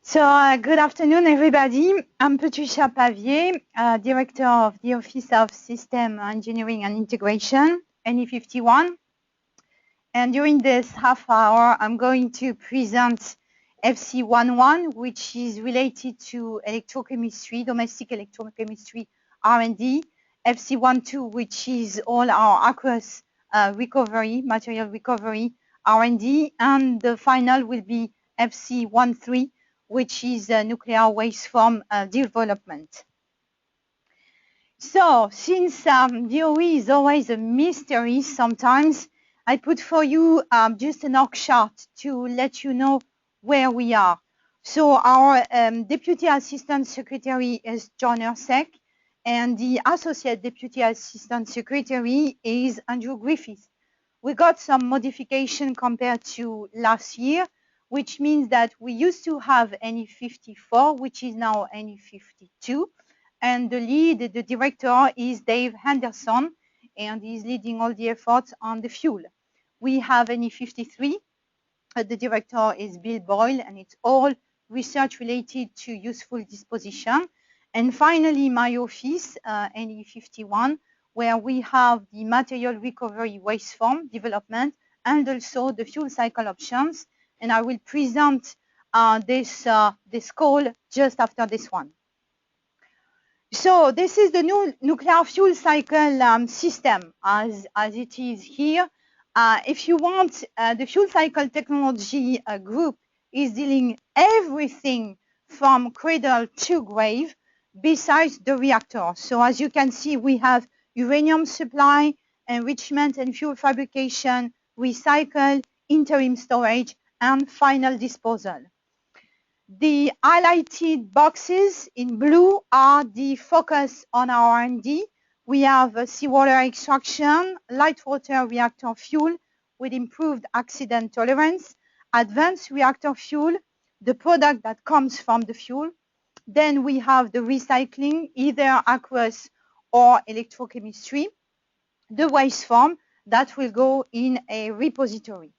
Good afternoon, everybody. I'm Patricia Pavier, Director of the Office of System Engineering and Integration, NE51. And during this half hour, I'm going to present FC11, which is related to electrochemistry, domestic electrochemistry R&D, FC12, which is all our aqueous recovery, material recovery R&D, and the final will be FC13, which is nuclear waste form development. So since DOE is always a mystery sometimes, I put for you just an org chart to let you know where we are. So our Deputy Assistant Secretary is John Ersek, and the Associate Deputy Assistant Secretary is Andrew Griffith. We got some modification compared to last year, which means that we used to have NE54, which is now NE52. And the director is Dave Henderson, and he's leading all the efforts on the fuel. We have NE53. The director is Bill Boyle, and it's all research related to useful disposition. And finally, my office, NE51, where we have the material recovery waste form development and also the fuel cycle options. And I will present this call just after this one. So this is the new nuclear fuel cycle system as it is here. If you want, the fuel cycle technology group is dealing everything from cradle to grave besides the reactor. So as you can see, we have uranium supply, enrichment and fuel fabrication, recycle, interim storage, and final disposal. The highlighted boxes in blue are the focus on our R&D. We have seawater extraction, light water reactor fuel with improved accident tolerance, advanced reactor fuel, the product that comes from the fuel. Then we have the recycling, either aqueous or electrochemistry, the waste form that will go in a repository.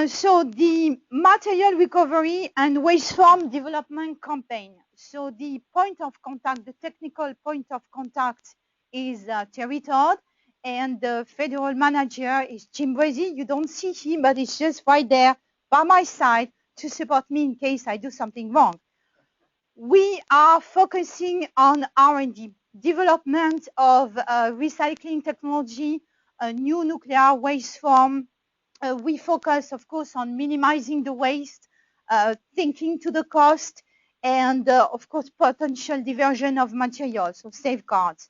So the material recovery and waste form development campaign. So the point of contact, the technical point of contact is Terry Todd, and the federal manager is Jim Brazy. You don't see him, but he's just right there by my side to support me in case I do something wrong. We are focusing on R&D, development of recycling technology, a new nuclear waste form. We focus, of course, on minimizing the waste, thinking to the cost, and, of course, potential diversion of materials, so safeguards.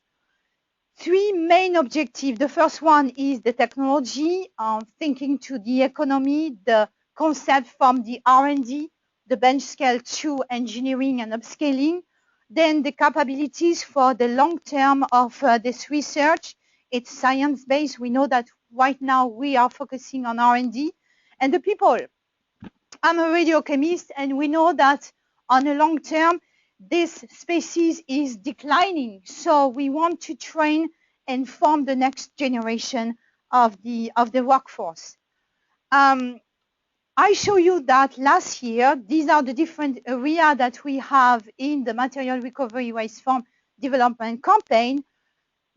Three main objectives. The first one is the technology, thinking to the economy, the concept from the R&D, the bench scale to engineering and upscaling. Then the capabilities for the long term of this research. It's science-based. We know that right now we are focusing on R&D. And the people. I'm a radiochemist, and we know that on a long term, this species is declining. So we want to train and form the next generation of the workforce. I show you that last year, these are the different areas that we have in the material recovery waste form development campaign.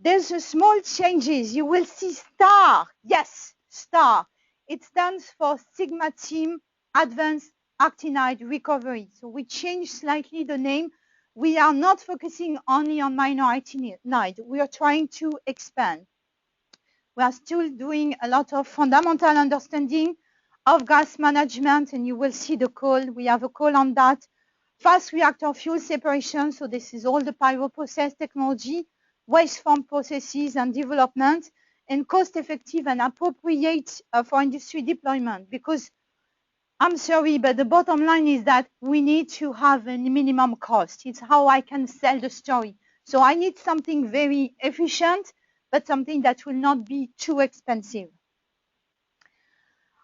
There's a small changes. You will see STAR. Yes, STAR. It stands for Sigma Team Advanced Actinide Recovery. So we changed slightly the name. We are not focusing only on minor actinide. We are trying to expand. We are still doing a lot of fundamental understanding of gas management, and you will see the call. We have a call on that. Fast reactor fuel separation. So this is all the pyroprocess technology, waste form processes and development, and cost-effective and appropriate for industry deployment. Because I'm sorry, but the bottom line is that we need to have a minimum cost. It's how I can sell the story. So I need something very efficient, but something that will not be too expensive.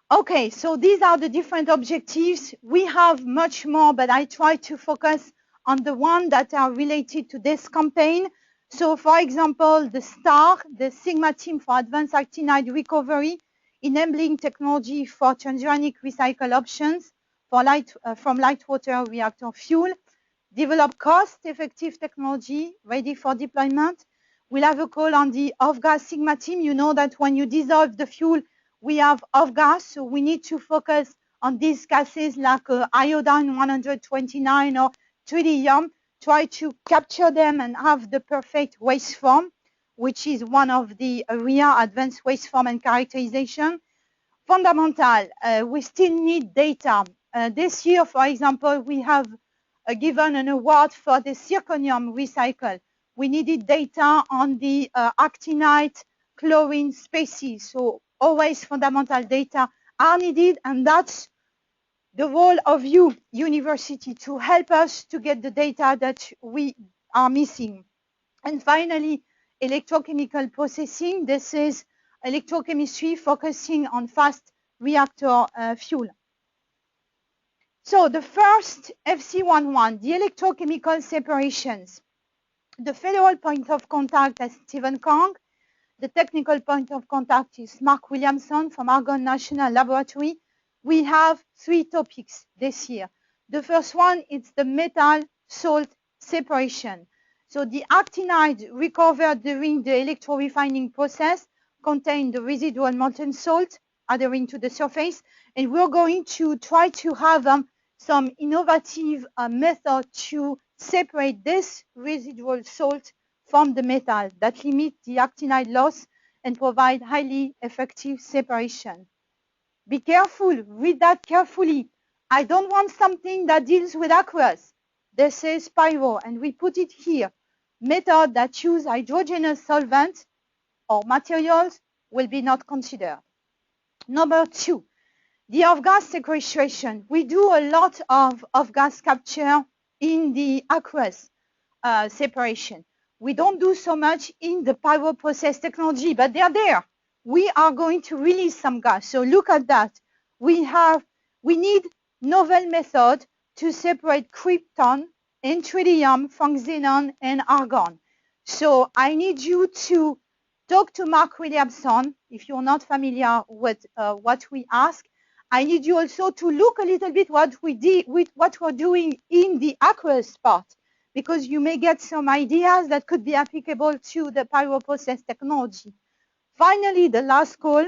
Okay, so these are the different objectives. We have much more, but I try to focus on the ones that are related to this campaign. So, for example, the STAR, the Sigma Team for Advanced Actinide Recovery, enabling technology for transuranic recycle options. from light water reactor fuel, develop cost-effective technology ready for deployment. We'll have a call on the off-gas Sigma team. You know that when you dissolve the fuel, we have off-gas, so we need to focus on these gases like iodine 129 or tritium, try to capture them and have the perfect waste form, which is one of the area advanced waste form and characterization. Fundamental, we still need data. This year, for example, we have given an award for the zirconium recycle. We needed data on the actinide chlorine species. So always fundamental data are needed, and that's the role of you, university, to help us to get the data that we are missing. And finally, electrochemical processing. This is electrochemistry focusing on fast reactor fuel. So the first FC11, the electrochemical separations. The federal point of contact is Stephen Kang. The technical point of contact is Mark Williamson from Argonne National Laboratory. We have 3 topics this year. The first one is the metal-salt separation. So the actinide recovered during the electrorefining process contain the residual molten salt adhering to the surface, and we're going to try to have some innovative method to separate this residual salt from the metal that limit the actinide loss and provide highly effective separation. Be careful, read that carefully. I don't want something that deals with aqueous. This is pyro, and we put it here. Method that use hydrogenous solvent or materials will be not considered. Number 2, the off-gas sequestration. We do a lot of off-gas capture in the aqueous separation. We don't do so much in the pyro process technology, but they're there. We are going to release some gas. So look at that. We need novel method to separate krypton and tritium from xenon and argon. So I need you to talk to Mark Williamson if you're not familiar with what we ask. I need you also to look a little bit what we did with what we're doing in the aqueous part, because you may get some ideas that could be applicable to the pyro process technology. Finally, the last call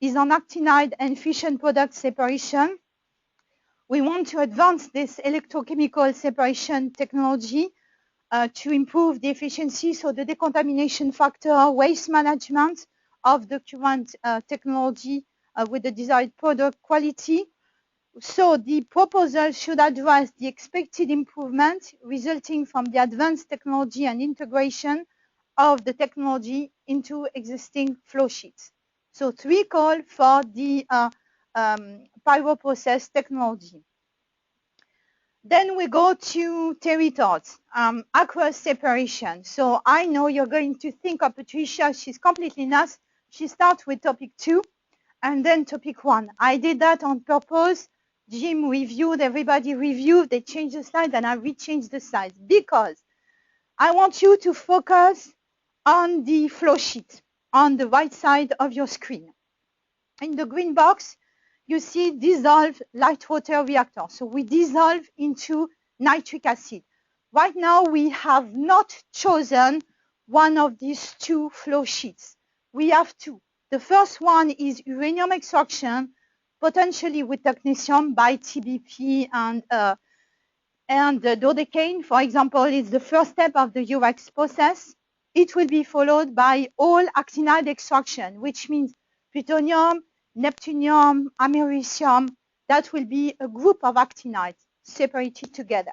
is on actinide and fission product separation. We want to advance this electrochemical separation technology to improve the efficiency, so the decontamination factor, waste management of the current technology with the desired product quality. So the proposal should address the expected improvement resulting from the advanced technology and integration of the technology into existing flow sheets. So 3 calls for the pyro process technology. Then we go to territories, aqueous separation. So I know you're going to think of Patricia, she's completely nuts. She starts with topic 2 and then topic 1. I did that on purpose. Jim reviewed, everybody reviewed, they changed the slides, and I rechanged the slides because I want you to focus on the flow sheet on the right side of your screen. In the green box, you see dissolved light water reactor. So we dissolve into nitric acid. Right now, we have not chosen one of these 2 flow sheets. We have 2. The first one is uranium extraction, potentially with technetium by TBP and dodecane, for example, is the first step of the UX process. It will be followed by all actinide extraction, which means plutonium, neptunium, americium. That will be a group of actinides separated together.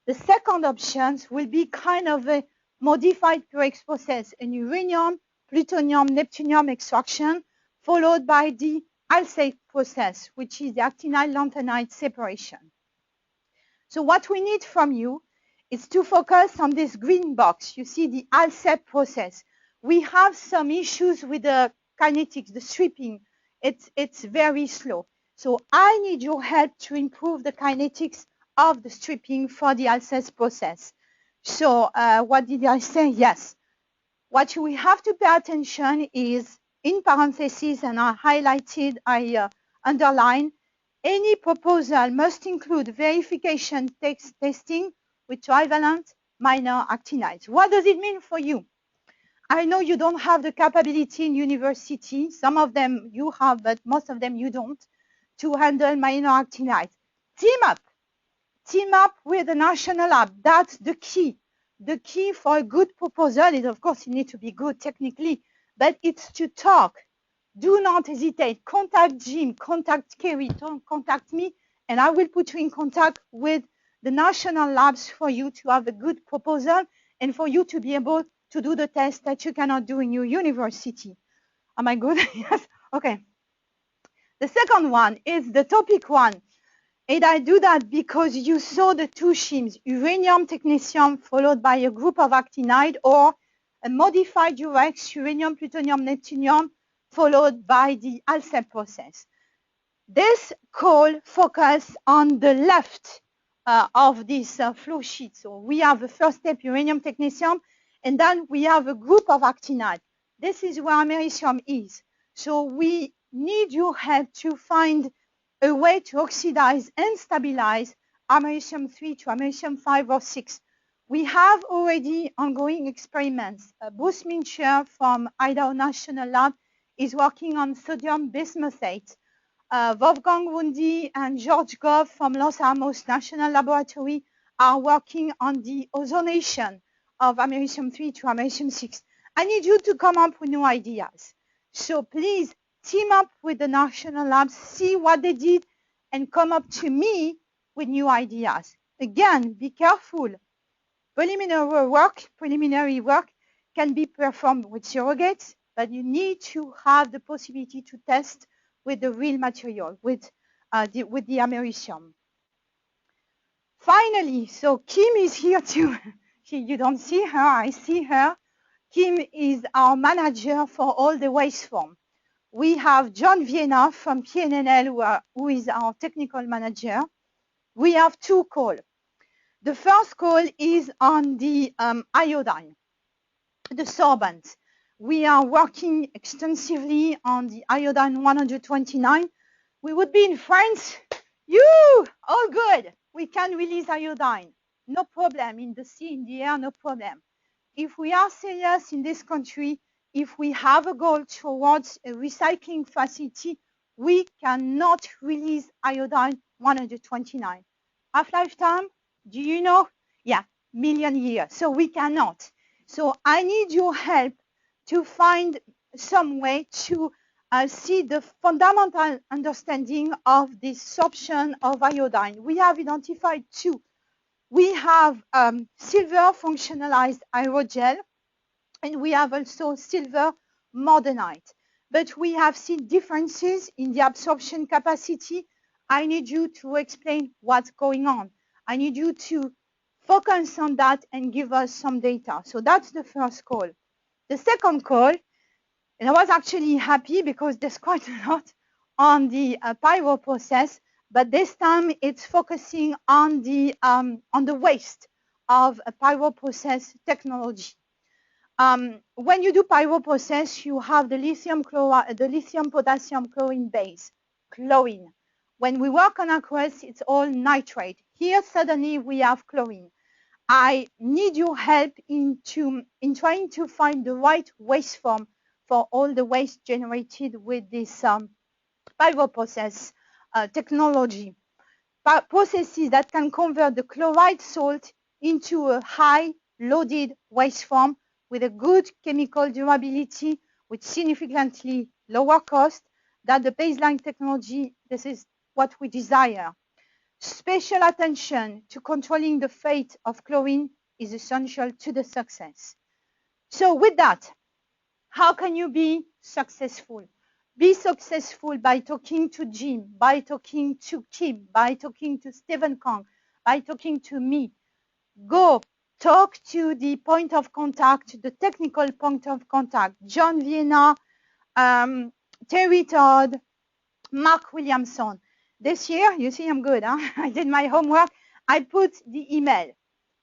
The second option will be kind of a modified PUREX process, an uranium, plutonium, neptunium extraction, followed by the ALSATE process, which is the actinide-lanthanide separation. So what we need from you is to focus on this green box. You see the ALSATE process. We have some issues with the kinetics, the stripping. It's very slow. So I need your help to improve the kinetics of the stripping for the ALSATE process. So what did I say? Yes. What we have to pay attention is, in parentheses, and I highlighted, I underlined, Any proposal must include verification testing with trivalent minor actinides. What does it mean for you? I know you don't have the capability in university. Some of them you have, but most of them you don't, to handle minor actinides. Team up. Team up with the national lab. That's the key. The key for a good proposal is, of course, you need to be good technically, but it's to talk. Do not hesitate. Contact Jim, contact Kerry, contact me, and I will put you in contact with the national labs for you to have a good proposal and for you to be able to do the test that you cannot do in your university. Am I good? Yes. Okay. The second one is the topic one. And I do that because you saw the two schemes, uranium technetium followed by a group of actinide, or a modified Urex, uranium, plutonium, neptunium, followed by the ALSEP process. This call focus on the left of this flow sheet. So we have the first step, uranium technetium, and then we have a group of actinide. This is where americium is. So we need your help to find a way to oxidize and stabilize americium-3 to americium-5 or 6. We have already ongoing experiments. Bruce Mincher from Idaho National Lab is working on sodium bismuthate. Wolfgang Wundi and George Gove from Los Alamos National Laboratory are working on the ozonation of americium-3 to americium-6. I need you to come up with new ideas. So please team up with the national labs, see what they did, and come up to me with new ideas. Again, be careful. Preliminary work can be performed with surrogates, but you need to have the possibility to test with the real material, with the americium. Finally, so Kim is here too. You don't see her, I see her. Kim is our manager for all the waveform. We have John Vienna from PNNL, who is our technical manager. We have two calls. The first call is on the iodine, the sorbent. We are working extensively on the iodine 129. We would be in France. All good. We can release iodine. No problem. In the sea, in the air, no problem. If we are serious in this country, if we have a goal towards a recycling facility, we cannot release iodine 129. Half-life time, do you know? Yeah, million years. So we cannot. So I need your help to find some way to see the fundamental understanding of the sorption of iodine. We have identified two. We have silver functionalized aerogel, and we have also silver mordenite. But we have seen differences in the absorption capacity. I need you to explain what's going on. I need you to focus on that and give us some data. So that's the first call. The second call, and I was actually happy because there's quite a lot on the pyro process, but this time it's focusing on the waste of a pyro process technology. When you do pyro process, you have the lithium potassium chlorine base, chlorine. When we work on aqueous, it's all nitrate. Here, suddenly, we have chlorine. I need your help in trying to find the right waste form for all the waste generated with this pyro process technology. Processes that can convert the chloride salt into a high loaded waste form with a good chemical durability, with significantly lower cost than the baseline technology. This is what we desire. Special attention to controlling the fate of chlorine is essential to the success. So with that, how can you be successful? Be successful by talking to Jim, by talking to Kim, by talking to Stephen Kong, by talking to me. Go talk to the point of contact, the technical point of contact, John Vienna, Terry Todd, Mark Williamson. This year, you see I'm good, huh? I did my homework. I put the email.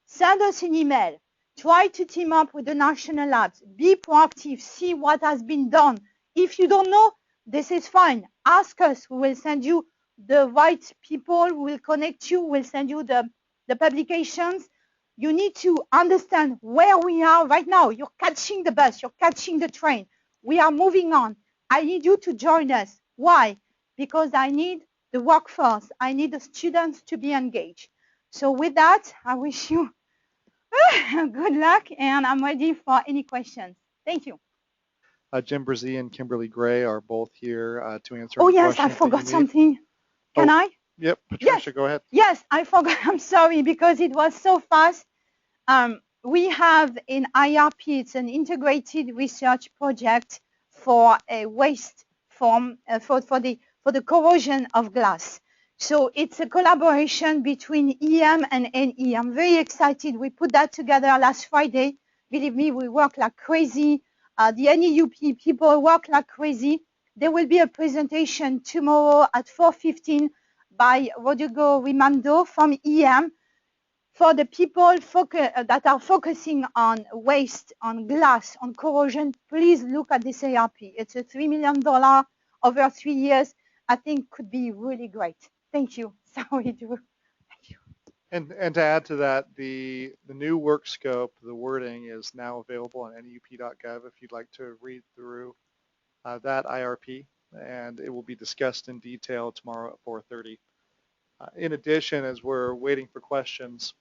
Send us an email. Try to team up with the national labs. Be proactive. See what has been done. If you don't know, this is fine. Ask us. We will send you the right people who will connect you, will send you the publications. You need to understand where we are right now. You're catching the bus, you're catching the train. We are moving on. I need you to join us. Why? Because I need the workforce. I need the students to be engaged. So with that, I wish you good luck, and I'm ready for any questions. Thank you. Jim Brzee and Kimberly Gray are both here to answer Oh any yes, I questions that you forgot need. something. Can Oh, I? yep, Yes. Patricia, go ahead. Yes, I forgot. I'm sorry because it was so fast. We have in IRP, it's an integrated research project for a waste form for the corrosion of glass. So it's a collaboration between EM and NE. I'm very excited. We put that together last Friday. Believe me, we work like crazy. The NEUP people work like crazy. There will be a presentation tomorrow at 4:15 by Rodrigo Rimando from EM for the people that are focusing on waste, on glass, on corrosion. Please look at this ARP. It's a $3 million over 3 years. I think could be really great. Thank you. Sorry, Drew. Thank you. And to add to that, the new work scope, the wording is now available on neup.gov if you'd like to read through that IRP, and it will be discussed in detail tomorrow at 4:30. In addition, as we're waiting for questions,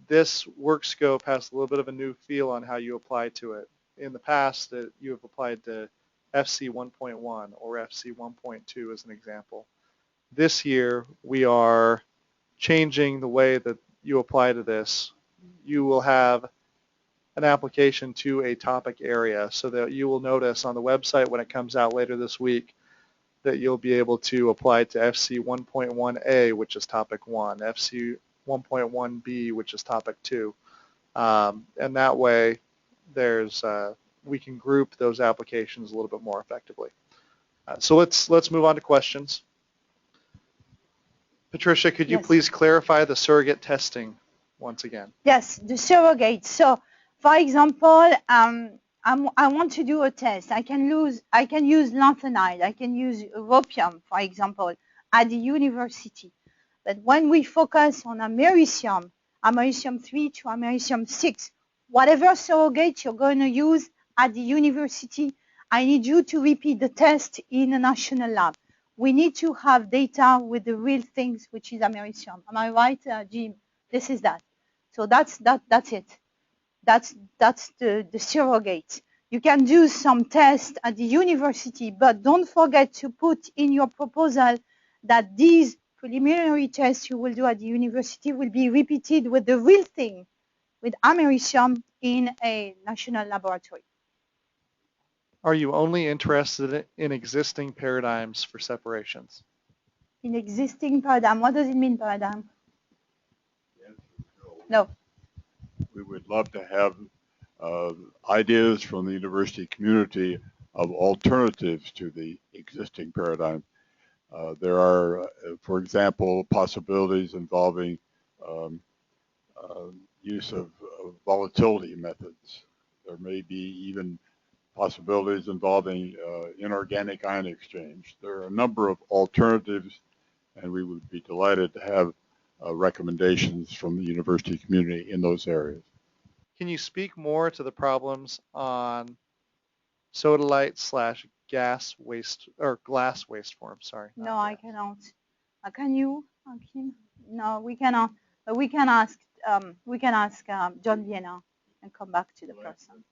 this work scope has a little bit of a new feel on how you apply to it. In the past, you have applied to FC 1.1 or FC 1.2 as an example. This year, we are changing the way that you apply to this. You will have an application to a topic area so that you will notice on the website when it comes out later this week that you'll be able to apply to FC 1.1A, which is topic 1, FC 1.1B, which is topic 2. And that way we can group those applications a little bit more effectively. So let's move on to questions. Patricia, could you please clarify the surrogate testing once again? Yes, the surrogate. So, for example, I want to do a test. I can use lanthanide. I can use europium, for example, at the university. But when we focus on americium 3 to americium 6, whatever surrogate you're going to use at the university, I need you to repeat the test in a national lab. We need to have data with the real things, which is americium. Am I right, Jim? This is that. So that's it. That's the surrogate. You can do some tests at the university, but don't forget to put in your proposal that these preliminary tests you will do at the university will be repeated with the real thing, with americium in a national laboratory. Are you only interested in existing paradigms for separations? In existing paradigm, what does it mean, paradigm? No. We would love to have ideas from the university community of alternatives to the existing paradigm. There are, for example, possibilities involving use of volatility methods. There may be even possibilities involving inorganic ion exchange. There are a number of alternatives, and we would be delighted to have recommendations from the university community in those areas. Can you speak more to the problems on sodalite / gas waste or glass waste form? Sorry. No, I cannot. Can you, Kim? No, we cannot. We can ask John Vienna and come back to the person.